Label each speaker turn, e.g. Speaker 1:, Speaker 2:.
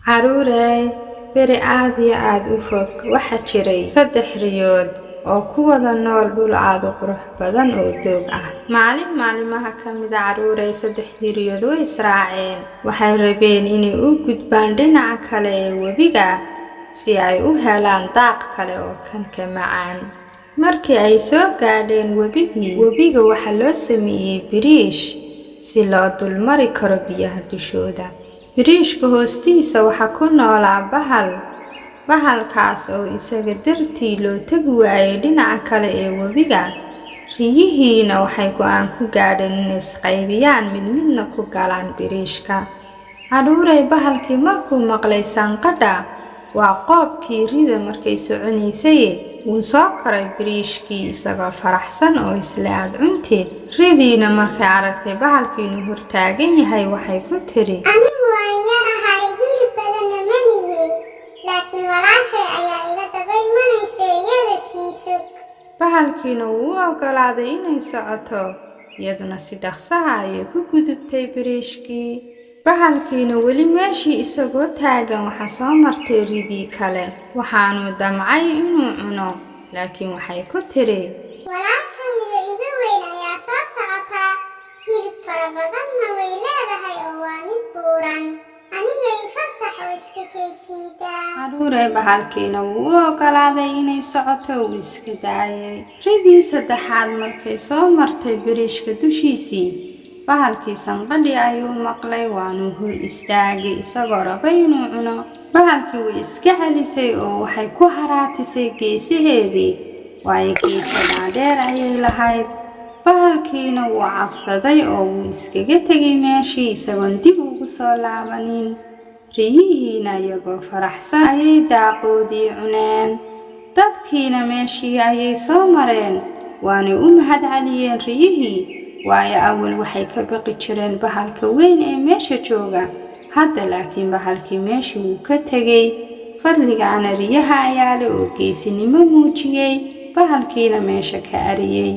Speaker 1: caruurey beri aad iyo aad u fog waxaa jiray 3 riyood oo ku wada nool dhul aad u qurux badan oo doog ah. maalin maalimaha ka mid ah caruurey 3 riyood way israaceen. waxay rabeen inay u gudbaan dhinaca kale ee webiga si ay u helaan daaq kale oo kan ka macaan. markii ay soo gaadheen webiga waxaa loo sameeyay biriish si loo dulmari karo biyaha dushooda. biriishka hoostiisa waxaa ku noolaa bahalkaas oo isaga dartii loo tagi waayay dhinaca kale ee webiga. riyihiina waxay go'aan ku gaadheen inay isqaybiyaan midna ku galaan biriishka. caruurey bahalkii markuu maqlay sanqadha waa qoobkii rida markay soconaysay wuu soo koray biriishkii isagoo faraxsan oo isla aad cunteed. ridiina markay aragtay bahalkii inuu hortaagan yahay waxay ku tiri,
Speaker 2: anigu waan yarahay hilib badanna ma lihi, laakiin walaashay ayaa iga daba imanaysa iyada sii sug.
Speaker 1: bahalkiina wuu ogolaaday inay socoto, iyaduna si dhaqsaha ayay ku gudubtay biriishkii. bahalkiina weli meeshii isagoo taagan waxaa soo martay ridii kale. waxaanuu damcay inuu cuno, laakiin waxay ku tiri,
Speaker 2: walaashayda iga weyn ayaa soo socota, hilib fara badanna way leedahay oo waa mid buuran, aniga ifasax oo iska keensiidaa.
Speaker 1: caruurey bahalkiina wuu ogolaaday inay socoto uu iska daayay. ridii saddexaad markay soo martay biriishka dushiisii bahalkii sanqadhi ayuu maqlay waanuu hor istaagay isagoo rabay inuu cuno. bahalkii way iska celisay oo waxay ku haraatisay geesaheedii, waayo geesa dhaadheer ayay lahayd. bahalkiina wuu cabsaday oo wuu iskaga tegay meeshii isagoon dib ugu soo laabanin. riyihiina iyagoo faraxsan ayay daaqoodii cuneen. dadkiina meeshii ayay soo mareen waanay u mahad celiyeen riyihii, waayo awal waxay ka baqi jireen bahalka weyn ee meesha jooga. hadda laakiin bahalkii meeshii wuu ka tegay. fadligana riyaha ayaa leh oo geesinimo muujiyey, bahalkiina meesha ka ariyey.